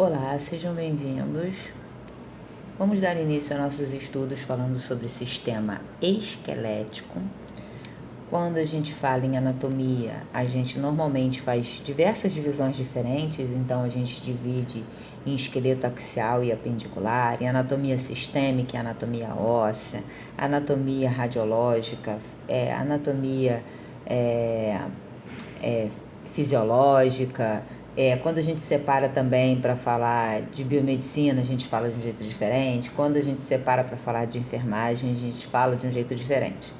Olá, sejam bem-vindos. Vamos dar início aos nossos estudos falando sobre sistema esquelético. Quando a gente fala em anatomia, a gente normalmente faz diversas divisões diferentes, então a gente divide em esqueleto axial e apendicular, em anatomia sistêmica e anatomia óssea, anatomia radiológica, anatomia fisiológica. Quando a gente separa também para falar de biomedicina, a gente fala de um jeito diferente. Quando a gente separa para falar de enfermagem, a gente fala de um jeito diferente.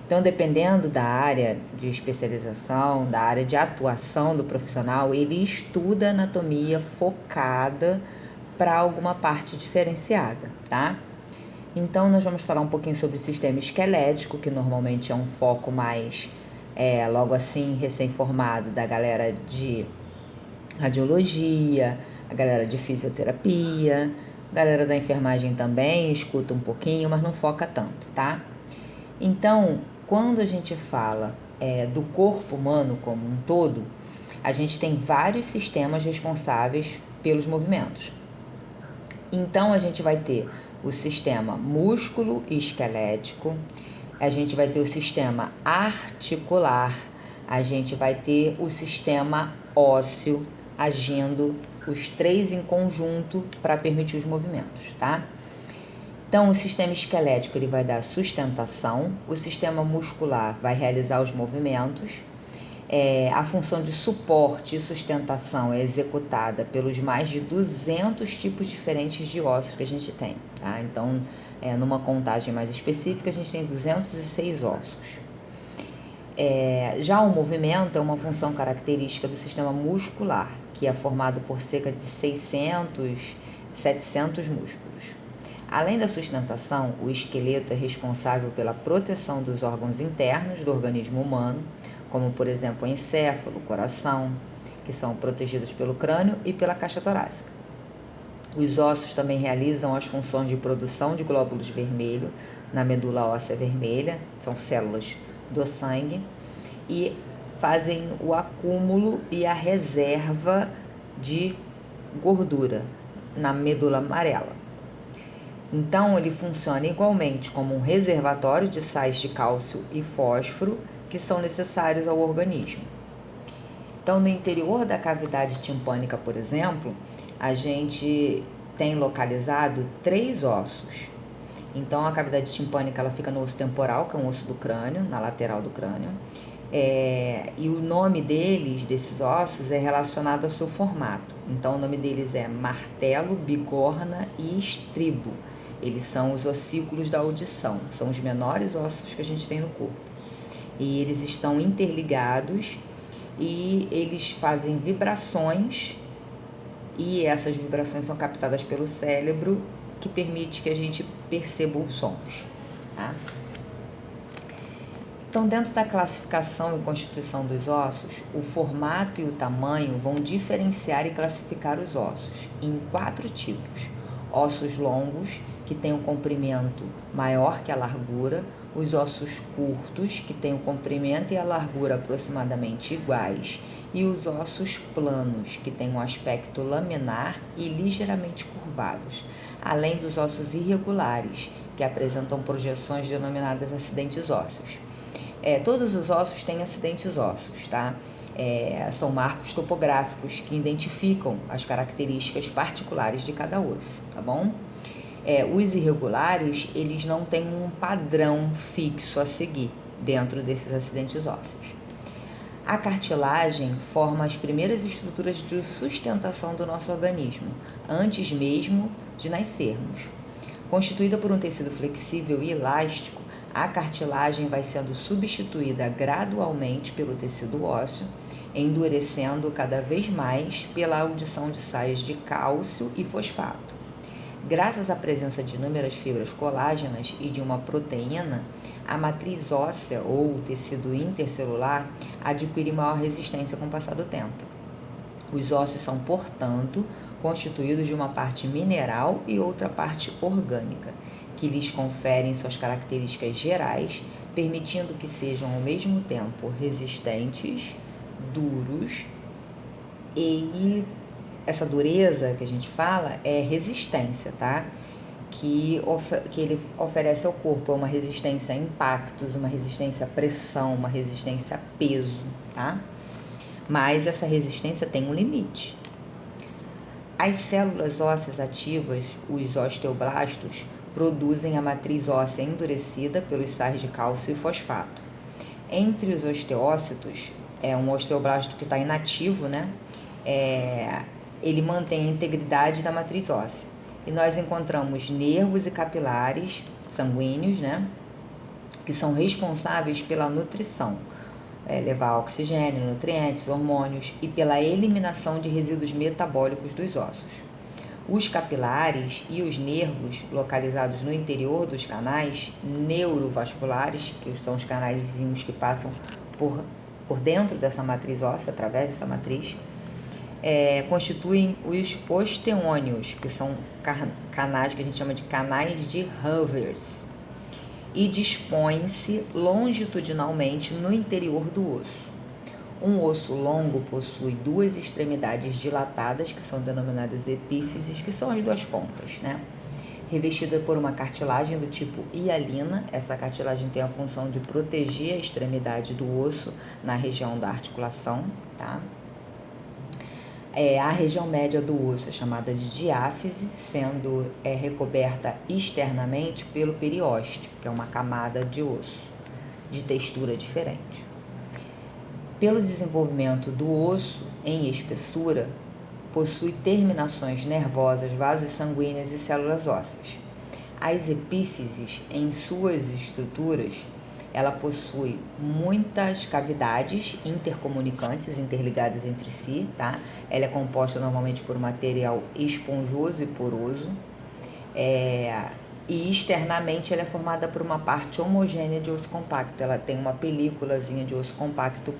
Então, dependendo da área de especialização, da área de atuação do profissional, ele estuda anatomia focada para alguma parte diferenciada, tá? Então, nós vamos falar um pouquinho sobre o sistema esquelético, que normalmente é um foco mais, logo assim, recém-formado, da galera de radiologia, a galera de fisioterapia, a galera da enfermagem também escuta um pouquinho, mas não foca tanto, tá? Então, quando a gente fala do corpo humano como um todo, a gente tem vários sistemas responsáveis pelos movimentos. Então, a gente vai ter o sistema músculo esquelético, a gente vai ter o sistema articular, a gente vai ter o sistema ósseo agindo os três em conjunto para permitir os movimentos, tá? Então, o sistema esquelético ele vai dar sustentação, o sistema muscular vai realizar os movimentos, a função de suporte e sustentação é executada pelos mais de 200 tipos diferentes de ossos que a gente tem, tá? Então, numa contagem mais específica, a gente tem 206 ossos. Já o movimento é uma função característica do sistema muscular, que é formado por cerca de 600, 700 músculos. Além da sustentação, o esqueleto é responsável pela proteção dos órgãos internos do organismo humano, como, por exemplo, o encéfalo, o coração, que são protegidos pelo crânio e pela caixa torácica. Os ossos também realizam as funções de produção de glóbulos vermelhos na medula óssea vermelha, são células do sangue, e fazem o acúmulo e a reserva de gordura na medula amarela. Então, ele funciona igualmente como um reservatório de sais de cálcio e fósforo que são necessários ao organismo. Então, no interior da cavidade timpânica, por exemplo, a gente tem localizado 3 ossos. Então, a cavidade timpânica ela fica no osso temporal, que é um osso do crânio, na lateral do crânio. E o nome desses ossos, é relacionado ao seu formato. Então, o nome deles é martelo, bigorna e estribo. Eles são os ossículos da audição, são os menores ossos que a gente tem no corpo. E eles estão interligados e eles fazem vibrações, e essas vibrações são captadas pelo cérebro, que permite que a gente perceba os sons, tá? Então, dentro da classificação e constituição dos ossos, o formato e o tamanho vão diferenciar e classificar os ossos em 4 tipos. Ossos longos, que têm um comprimento maior que a largura, os ossos curtos, que têm o comprimento e a largura aproximadamente iguais, e os ossos planos, que têm um aspecto laminar e ligeiramente curvados, além dos ossos irregulares, que apresentam projeções denominadas acidentes ósseos. Todos os ossos têm acidentes ósseos, tá? São marcos topográficos que identificam as características particulares de cada osso, tá bom? Os irregulares, eles não têm um padrão fixo a seguir dentro desses acidentes ósseos. A cartilagem forma as primeiras estruturas de sustentação do nosso organismo, antes mesmo de nascermos. Constituída por um tecido flexível e elástico, a cartilagem vai sendo substituída gradualmente pelo tecido ósseo, endurecendo cada vez mais pela audição de sais de cálcio e fosfato. Graças à presença de inúmeras fibras colágenas e de uma proteína, a matriz óssea ou o tecido intercelular adquire maior resistência com o passar do tempo. Os ossos são, portanto, constituídos de uma parte mineral e outra parte orgânica, que lhes conferem suas características gerais, permitindo que sejam ao mesmo tempo resistentes, duros e essa dureza que a gente fala é resistência, tá? Que ele oferece ao corpo uma resistência a impactos, uma resistência a pressão, uma resistência a peso, tá? Mas essa resistência tem um limite. As células ósseas ativas, os osteoblastos, produzem a matriz óssea endurecida pelos sais de cálcio e fosfato. Entre os osteócitos, um osteoblasto que está inativo, né? Ele mantém a integridade da matriz óssea. E nós encontramos nervos e capilares sanguíneos, né? Que são responsáveis pela nutrição, levar oxigênio, nutrientes, hormônios e pela eliminação de resíduos metabólicos dos ossos. Os capilares e os nervos localizados no interior dos canais neurovasculares, que são os canaizinhos que passam por dentro dessa matriz óssea, através dessa matriz, constituem os osteônios, que são canais que a gente chama de canais de Havers, e dispõem-se longitudinalmente no interior do osso. Um osso longo possui duas extremidades dilatadas, que são denominadas epífises, que são as duas pontas, né? Revestida por uma cartilagem do tipo hialina. Essa cartilagem tem a função de proteger a extremidade do osso na região da articulação, tá? A região média do osso é chamada de diáfise, sendo recoberta externamente pelo periósteo, que é uma camada de osso de textura diferente. Pelo desenvolvimento do osso em espessura, possui terminações nervosas, vasos sanguíneos e células ósseas. As epífises, em suas estruturas, ela possui muitas cavidades intercomunicantes, interligadas entre si, tá? Ela é composta normalmente por material esponjoso e poroso, e externamente ela é formada por uma parte homogênea de osso compacto. Ela tem uma películazinha de osso compacto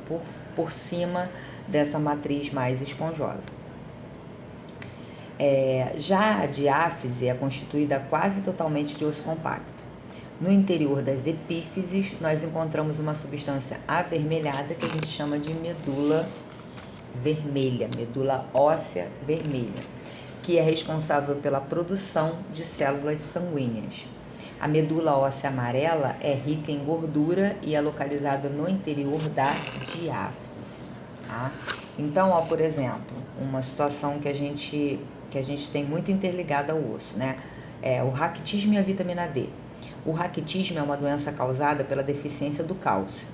por cima dessa matriz mais esponjosa. Já a diáfise é constituída quase totalmente de osso compacto. No interior das epífises, nós encontramos uma substância avermelhada que a gente chama de medula vermelha, medula óssea vermelha, que é responsável pela produção de células sanguíneas. A medula óssea amarela é rica em gordura e é localizada no interior da diáfise, tá? Então, por exemplo, uma situação que a gente tem muito interligada ao osso, né? O raquitismo e a vitamina D. O raquitismo é uma doença causada pela deficiência do cálcio.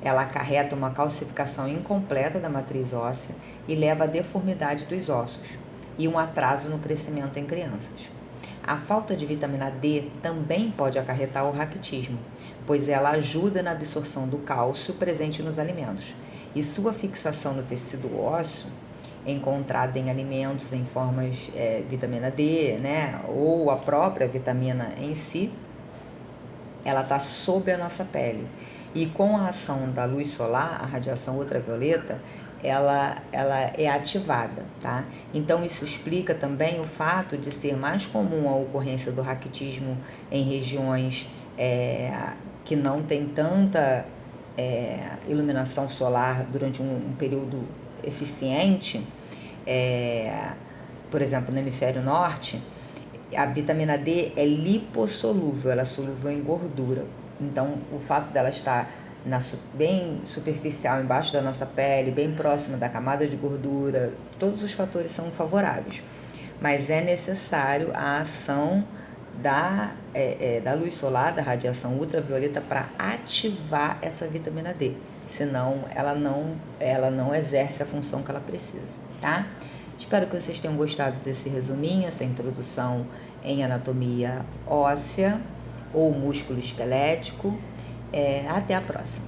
Ela acarreta uma calcificação incompleta da matriz óssea e leva à deformidade dos ossos e um atraso no crescimento em crianças. A falta de vitamina D também pode acarretar o raquitismo, pois ela ajuda na absorção do cálcio presente nos alimentos, e sua fixação no tecido ósseo, encontrada em alimentos em formas vitamina D, né, ou a própria vitamina em si, ela está sob a nossa pele. E com a ação da luz solar, a radiação ultravioleta, ela é ativada, tá? Então, isso explica também o fato de ser mais comum a ocorrência do raquitismo em regiões que não tem tanta iluminação solar durante um período eficiente, por exemplo, no hemisfério norte. A vitamina D é lipossolúvel, ela é solúvel em gordura. Então, o fato dela estar bem superficial, embaixo da nossa pele, bem próxima da camada de gordura, todos os fatores são favoráveis. Mas é necessário a ação da luz solar, da radiação ultravioleta, para ativar essa vitamina D. Senão, ela não exerce a função que ela precisa, tá? Espero que vocês tenham gostado desse resuminho, essa introdução em anatomia óssea ou músculo esquelético. Até a próxima!